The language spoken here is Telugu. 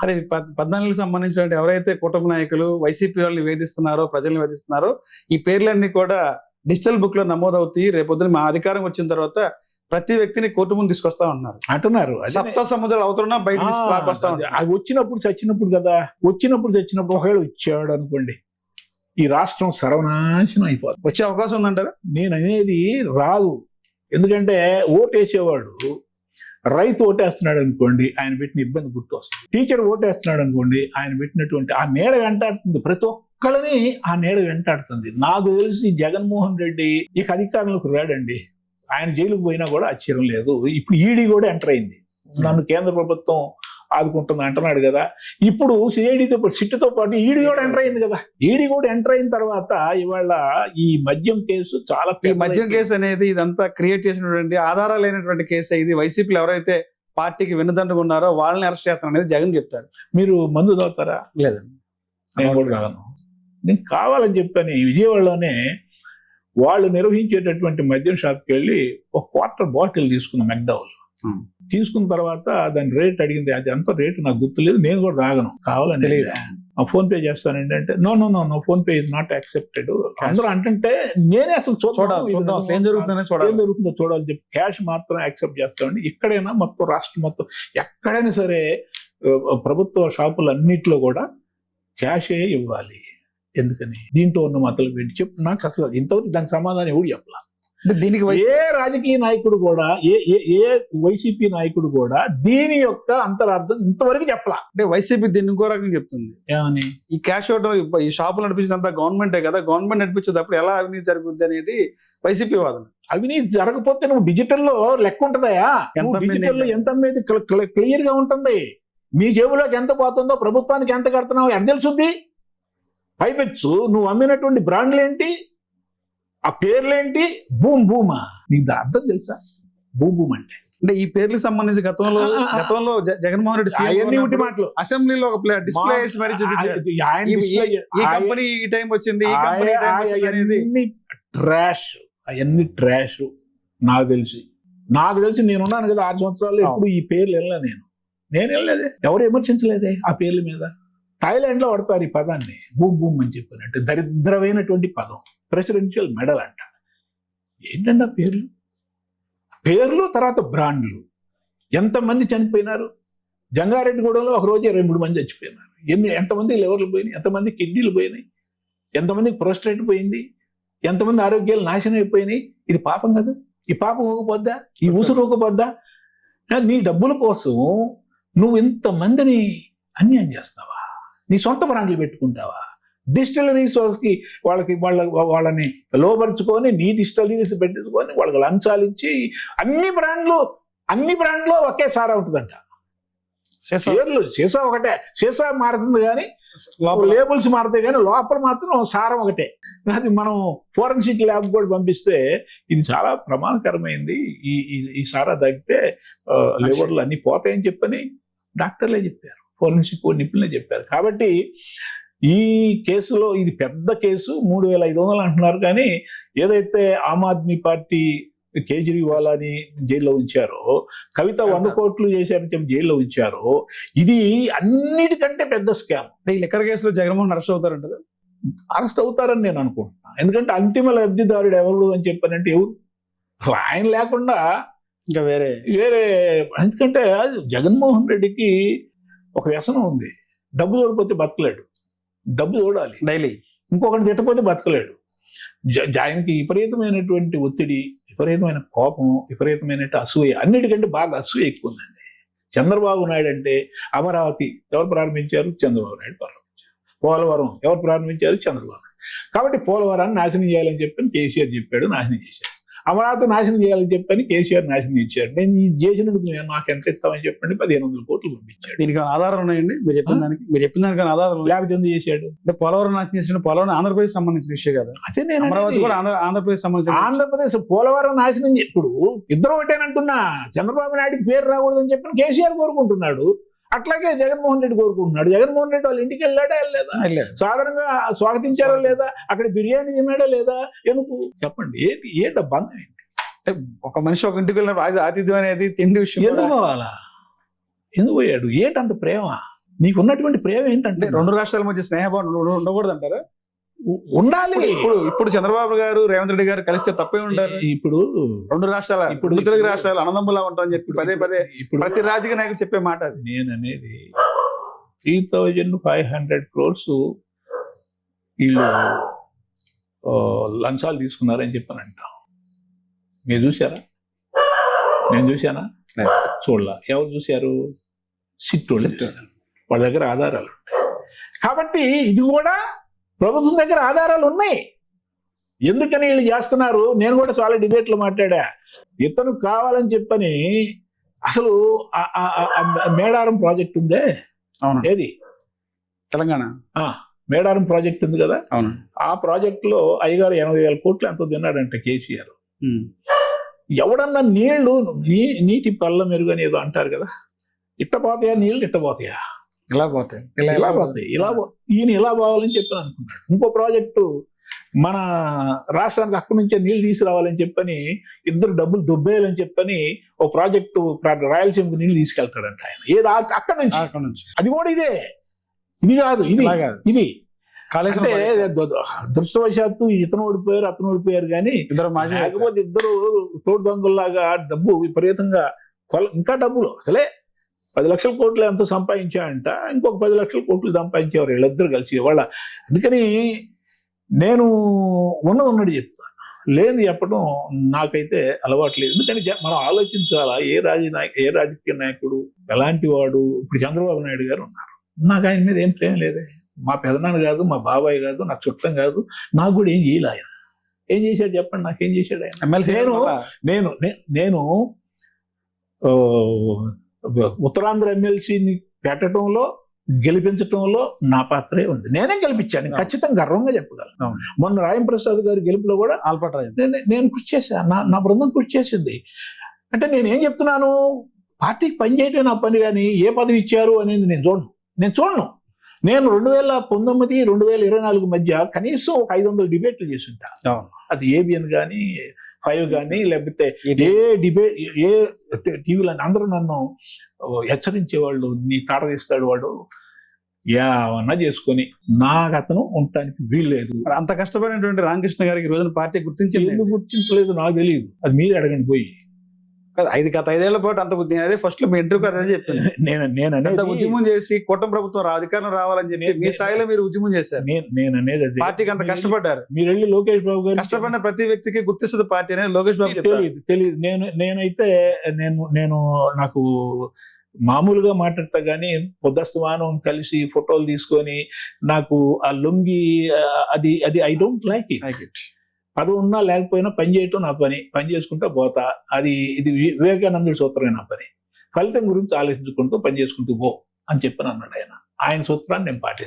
సరే 14 సంబంధించిన ఎవరైతే కుటుంబ నాయకులు వైసీపీ వాళ్ళని వేధిస్తున్నారో, ప్రజల్ని వేధిస్తున్నారో, ఈ పేర్లన్నీ కూడా డిజిటల్ బుక్ లో నమోదవుతాయి. రేపొద్దున మా అధికారం వచ్చిన తర్వాత ప్రతి వ్యక్తిని కోర్టు ముందు తీసుకొస్తా అంటున్నారు. సప్త సముద్రాలు అవుతున్నా బయట వస్తా ఉన్నారు. అవి వచ్చినప్పుడు చచ్చినప్పుడు కదా, చచ్చినప్పుడు ఒకవేళ వచ్చాడు అనుకోండి, ఈ రాష్ట్రం సర్వనాశనం అయిపోతుంది. వచ్చే అవకాశం ఉందంటారా? నేను అనేది రాదు. ఎందుకంటే ఓటేసేవాడు, రైతు ఓటేస్తున్నాడు అనుకోండి, ఆయన పెట్టిన ఇబ్బంది గుర్తు వస్తుంది. టీచర్ ఓటేస్తున్నాడు అనుకోండి, ఆయన పెట్టినటువంటి ఆ నీడ వెంటాడుతుంది, ప్రతి ఒక్కళ్ళని ఆ నీడ వెంటాడుతుంది. నాకు తెలిసి జగన్మోహన్ రెడ్డి ఇక అధికారంలోకి రాడండి. ఆయన జైలుకు పోయినా కూడా ఆశ్చర్యం లేదు. ఇప్పుడు ఈడీ కూడా ఎంటర్ అయింది, నన్ను కేంద్ర ప్రభుత్వం ఆదుకుంటుంది అంటున్నాడు కదా. ఇప్పుడు సిఐడితో పాటు సిట్టుతో పాటు ఈడీ కూడా ఎంటర్ అయింది కదా. ఈడీ కూడా ఎంటర్ అయిన తర్వాత ఇవాళ ఈ మద్యం కేసు చాలా, ఈ మద్యం కేసు అనేది ఇదంతా క్రియేట్ చేసినటువంటి ఆధారాలు లేనటువంటి కేసు. ఇది వైసీపీలో ఎవరైతే పార్టీకి వెన్నుదండుగా ఉన్నారో వాళ్ళని అరెస్ట్ చేస్తాను అనేది జగన్ చెప్తారు. మీరు మందు తాగుతారా? లేదండి, నేను కూడా తాగను. నేను కావాలని చెప్పని విజయవాడలోనే వాళ్ళు నిర్వహించేటటువంటి మద్యం షాప్కి వెళ్ళి ఒక క్వార్టర్ బాటిల్ తీసుకున్న మెక్డౌల్. తీసుకున్న తర్వాత దాని రేట్ అడిగింది, అది ఎంత రేటు నాకు గుర్తులేదు, నేను కూడా తాగను. కావాలని తెలియదు, ఫోన్ పే చేస్తానండి అంటే no no no no PhonePe is not accepted. అందరూ అంటే నేనే అసలు ఏం జరుగుతుందో చూడాలి చెప్పి క్యాష్ మాత్రం యాక్సెప్ట్ చేస్తామండి. ఎక్కడైనా మొత్తం రాష్ట్రం మొత్తం ఎక్కడైనా సరే ప్రభుత్వ షాపులు అన్నిట్లో కూడా క్యాషే ఇవ్వాలి. ఎందుకని? దీంట్లో ఉన్న మతలు పెట్టి చెప్పు నాకు అసలు ఇంతవరకు దానికి సమాధానం ఎవరు చెప్పాల. దీనికి ఏ రాజకీయ నాయకుడు కూడా, ఏ వైసీపీ నాయకుడు కూడా దీని యొక్క అంతరార్థం ఇంతవరకు చెప్పలా. అంటే వైసీపీ దీన్ని ఇంకో రకంగా చెప్తుంది. ఏమని? ఈ క్యాష్ అవుట్ ఈ షాపులు నడిపించినంత గవర్నమెంటే కదా, గవర్నమెంట్ నడిపించేటప్పుడు ఎలా అవినీతి జరుగుద్ది అనేది వైసీపీ వాదన. అవినీతి జరగకపోతే నువ్వు డిజిటల్లో లెక్క ఉంటుందయా? డిజిటల్లో ఎంత అనేది క్లియర్ గా ఉంటుంది. మీ జేబులోకి ఎంత పోతుందో, ప్రభుత్వానికి ఎంత కడుతున్నావు ఎంత తెలుసుద్ది. పైపెచ్చు నువ్వు అమ్మినటువంటి బ్రాండ్లు ఏంటి, ఆ పేర్లేంటి, భూమ్ భూమా, నీకు అర్థం తెలుసా? భూమ్ అంటే ఈ పేర్లకు సంబంధించి గతంలో జగన్మోహన్ రెడ్డి మాటలు అసెంబ్లీలో ఒక డిస్ప్లే వేసి మరి చూపించారు. ఈ కంపెనీ ఈ టైం వచ్చింది, ఈ కంపెనీ ట్రాష్, అవన్నీ ట్రాష్. నాకు తెలిసి నేనున్నాను కదా 6 సంవత్సరాలు, ఎప్పుడు ఈ పేర్లు వెళ్ళలే. నేను వెళ్ళలేదే, ఎవరు విమర్శించలేదే ఆ పేర్ల మీద. థాయిలాండ్ లో వాడతారు ఈ పదాన్ని, భూమ్ భూమ్ అని చెప్పినట్టు. దరిద్రమైనటువంటి పదం, ప్రెసిడెన్షియల్ మెడల్ అంట. ఏంటంటే ఆ పేర్లు తర్వాత బ్రాండ్లు. ఎంతమంది చనిపోయినారు జంగారెడ్డిగూడెంలో ఒక రోజే 2-3 మంది చచ్చిపోయినారు. ఎంతమంది లివర్లు పోయినాయి, ఎంతమంది కిడ్నీలు పోయినాయి, ఎంతమందికి ప్రోస్టేట్ పోయింది, ఎంతమంది ఆరోగ్యాలు నాశనం అయిపోయినాయి. ఇది పాపం కదా? ఈ పాపం ఊకపోద్దా? ఈ ఉసురు ఊకపోద్దా? నీ డబ్బుల కోసం నువ్వు ఇంతమందిని అన్యాయం చేస్తావా? నీ సొంత బ్రాండ్లు పెట్టుకుంటావా? డిస్టిలరీస్ కి వాళ్ళని లోపరుచుకొని నీ డిస్టిలరీస్ పెట్టుకొని వాళ్ళకి లంచాలు ఇచ్చి అన్ని బ్రాండ్లు ఒకే సారా ఉంటుందంట. సీసా ఒకటే, సీసా మారుతుంది కానీ లేబుల్స్ మారుతాయి కానీ లోపల మాత్రం సారం ఒకటే. అది మనం ఫోరెన్సిక్ ల్యాబ్ కూడా పంపిస్తే ఇది చాలా ప్రమాదకరమైంది, ఈ సారా తగ్గితే లివర్లు అన్ని పోతాయని చెప్పని డాక్టర్లే చెప్పారు, ఫోరెన్సిక్ నిపుణులే చెప్పారు. కాబట్టి ఈ కేసులో ఇది పెద్ద కేసు, 3500 అంటున్నారు. కానీ ఏదైతే ఆమ్ ఆద్మీ పార్టీ కేజ్రీవాల్ అని జైల్లో ఉంచారో, కవిత 100 కోట్లు చేశారని చెప్పి జైల్లో ఉంచారో, ఇది అన్నిటికంటే పెద్ద స్కామ్. ఈ లిక్కర్ కేసులో జగన్మోహన్ అరెస్ట్ అవుతారంటారు? అరెస్ట్ అవుతారని నేను అనుకుంటున్నాను. ఎందుకంటే అంతిమ లబ్ధిదారుడు ఎవరు అని చెప్పానంటే ఎవరు? ఆయన లేకుండా ఇంకా వేరే. ఎందుకంటే జగన్మోహన్ రెడ్డికి ఒక వ్యసనం ఉంది, డబ్బు చూడకపోతే బతకలేడు. డబ్బు చూడాలి డైలీ, ఇంకొకటి తిట్టపోతే బతకలేడు. ఆయనకి విపరీతమైనటువంటి ఒత్తిడి, విపరీతమైన కోపం, విపరీతమైన అసూయ, అన్నిటికంటే బాగా అసూయ ఎక్కువ ఉందండి. చంద్రబాబు నాయుడు అంటే అమరావతి ఎవరు ప్రారంభించారు? చంద్రబాబు నాయుడు ప్రారంభించారు. పోలవరం ఎవరు ప్రారంభించారు? చంద్రబాబు. కాబట్టి పోలవరాన్ని నాశనం చేయాలని చెప్పని కేసీఆర్ చెప్పాడు, నాశనం చేశారు. అమరావతి నాశనం చేయాలని చెప్పని కేసీఆర్ నాశనం ఇచ్చాడు. నేను ఇది చేసినందుకు నాకు ఎంత ఇస్తామని చెప్పండి 1500 కోట్లు పంపించాడు. దీనికి ఆధారం ఉన్నాయండి? మీరు చెప్పిన దానికి ఆధారం లేకపోతే ఎందుకు చేశాడు? అంటే పోలవరం నాశనం చేసిన పోలవరం ఆంధ్రప్రదేశ్ సంబంధించిన విషయం కదా. అదే నేను అమరావతి కూడా ఆంధ్రప్రదేశ్ సంబంధించిన. ఆంధ్రప్రదేశ్ పోలవరం నాశనం ఇప్పుడు ఇద్దరు ఒకటేనంటున్నా. చంద్రబాబు నాయుడికి పేరు రాకూడదని చెప్పని కేసీఆర్ కోరుకుంటున్నాడు, అట్లాగే జగన్మోహన్ రెడ్డి కోరుకుంటున్నాడు. జగన్మోహన్ రెడ్డి వాళ్ళ ఇంటికి వెళ్ళాడా వెళ్ళలేదా? సాధారణంగా స్వాగతించారా లేదా? అక్కడ బిర్యానీ తిన్నాడా లేదా? ఎందుకు చెప్పండి? ఏంటి బంధం ఏంటి? అంటే ఒక మనిషి ఒక ఇంటికి వెళ్ళినప్పుడు ఆతిథ్యం అనేది తిండి విషయం ఎందుకు పోవాలా? ఎందుకు పోయాడు? ఏంటంత ప్రేమ? నీకు ఉన్నటువంటి ప్రేమ అంటే ఏంటంటే రెండు రాష్ట్రాల మధ్య స్నేహభావం ఉండకూడదు అంటారా? ఉండాలి. ఇప్పుడు చంద్రబాబు గారు రేవంత్ రెడ్డి గారు కలిస్తే తప్పే ఉంటారు. ఇప్పుడు రెండు రాష్ట్రాల ఇప్పుడు రెండు తెలుగు రాష్ట్రాలు అనందములా ఉంటామని చెప్పి పదే పదే ఇప్పుడు ప్రతి రాజకీయ నాయకుడు చెప్పే మాట అది. నేను అనేది 3,500 crores వీళ్ళు లంచాలు తీసుకున్నారని చెప్పానంట. మీరు చూసారా? నేను చూశానా? లేదు. చూడలా. ఎవరు చూశారు? సిట్టోళ్ళు చూశారు. వాళ్ళ దగ్గర ఆధారాలు ఉంటాయి. కాబట్టి ఇది కూడా ప్రభుత్వం దగ్గర ఆధారాలు ఉన్నాయి. ఎందుకని వీళ్ళు చేస్తున్నారు? నేను కూడా చాలా డిబేట్లో మాట్లాడా. ఇతను కావాలని చెప్పని అసలు మేడారం ప్రాజెక్ట్ ఉందే, అవును, ఏది తెలంగాణ మేడారం ప్రాజెక్ట్ ఉంది కదా, అవును. ఆ ప్రాజెక్ట్ లో అయ్యగారు 80,000 కోట్లు ఎంతో తిన్నాడంట కేసీఆర్. ఎవడన్నా నీళ్లు నీటి పళ్ళ మెరుగని ఏదో అంటారు కదా, ఇట్ట పోతాయా నీళ్లు, ఇట్ట పోతాయా, ఇలా పోతాయి, ఇలా పోతాయి, ఈయన ఇలా పోవాలని చెప్పి అనుకున్నాడు. ఇంకో ప్రాజెక్టు మన రాష్ట్రానికి అక్కడి నుంచే నీళ్లు తీసుకురావాలని చెప్పని, ఇద్దరు డబ్బులు దొబ్బేయాలని చెప్పని ఒక ప్రాజెక్టు రాయలసీమకు నీళ్లు తీసుకెళ్తాడంట ఆయన. ఏది అక్కడి నుంచి, అది కూడా ఇదే, ఇది కాదు, ఇది అంటే దురదృష్టవశాత్తు ఇతను ఓడిపోయారు, అతను ఓడిపోయారు, కానీ లేకపోతే ఇద్దరు తోడు దొంగల్లాగా డబ్బు విపరీతంగా ఇంకా డబ్బులు అసలే 10 లక్షల కోట్లు ఎంతో సంపాదించాడంట, ఇంకొక 10 లక్షల కోట్లు సంపాదించేవారు వీళ్ళిద్దరు కలిసి వాళ్ళ. అందుకని నేను ఉన్నది చెప్తా, లేని చెప్పడం నాకైతే అలవాటు లేదు. ఎందుకంటే మనం ఆలోచించాలా, ఏ రాజకీయ నాయకుడు ఎలాంటి వాడు. ఇప్పుడు చంద్రబాబు నాయుడు గారు ఉన్నారు, నాకు ఆయన మీద ఏం ప్రేమ లేదే. మా పెదనాన్న కాదు, మా బాబాయ్ కాదు, నాకు చుట్టం కాదు, నాకు కూడా ఏం చేయలే ఆయన. ఏం చేశాడు చెప్పండి, నాకేం చేశాడు ఆయన? నేను ఉత్తరాంధ్ర ఎమ్మెల్సీని పెట్టడంలో, గెలిపించడంలో నా పాత్రే ఉంది. నేనే గెలిపించాను, ఖచ్చితంగా గర్వంగా చెప్పగలను. మొన్న రాయం ప్రసాద్ గారి గెలుపులో కూడా నేను కృషి చేశాను, నా బృందం కృషి చేసింది. అంటే నేనేం చెప్తున్నాను, పార్టీకి పని చేయటం నా పని, కానీ ఏ పదవి ఇచ్చారు అనేది నేను చూడను. నేను 2019, 2024 మధ్య కనీసం ఒక 500 డిబేట్లు చేసి ఉంటా. అది ఏబిఎన్ కానీ, 5 కానీ, లేకపోతే ఏ డిబేట్, ఏ టీవీలో అందరూ నన్ను హెచ్చరించేవాళ్ళు, నీ తాట తీస్తాడు వాడు, ఏమన్నా చేసుకొని నాకు అతను ఉండటానికి వీల్లేదు. అంత కష్టపడినటువంటి రామకృష్ణ గారికి ఈ రోజున పార్టీ గుర్తించింది. ఎందుకు గుర్తించలేదు నాకు తెలియదు, అది మీరే అడగండి పోయి. గత 5 ఏళ్ల పాటు అంత అదే ఫస్ట్ లో మీ ఇంటర్వ్యూ అదే చెప్పాను. నేను ఉద్యమం చేసి కూటమి ప్రభుత్వం అధికారం రావాలని చెప్పి మీ స్థాయిలో మీరు ఉద్యమం చేశారు. నేను అనేది పార్టీకి అంత కష్టపడ్డారు. మీరు వెళ్ళి లోకేష్ బాబు గారు కష్టపడిన ప్రతి వ్యక్తికి గుర్తిస్తుంది పార్టీ అనేది లోకేష్ బాబు తెలియదు. నేనైతే నాకు మామూలుగా మాట్లాడతా గానీ పొద్దస్తమానం కలిసి ఫోటోలు తీసుకొని నాకు ఆ లొంగి అది ఐ డోంట్ లైక్ ఇట్. పదవి ఉన్నా లేకపోయినా పని చేయటం నా పని చేసుకుంటూ పోతా. ఇది వివేకానందుడి సూత్రమే నా పని. ఫలితం గురించి ఆలోచించుకుంటూ పని చేసుకుంటూ పో అని చెప్పని అన్నాడు ఆయన. ఆయన సూత్రాన్ని నేను పాటిస్తాను.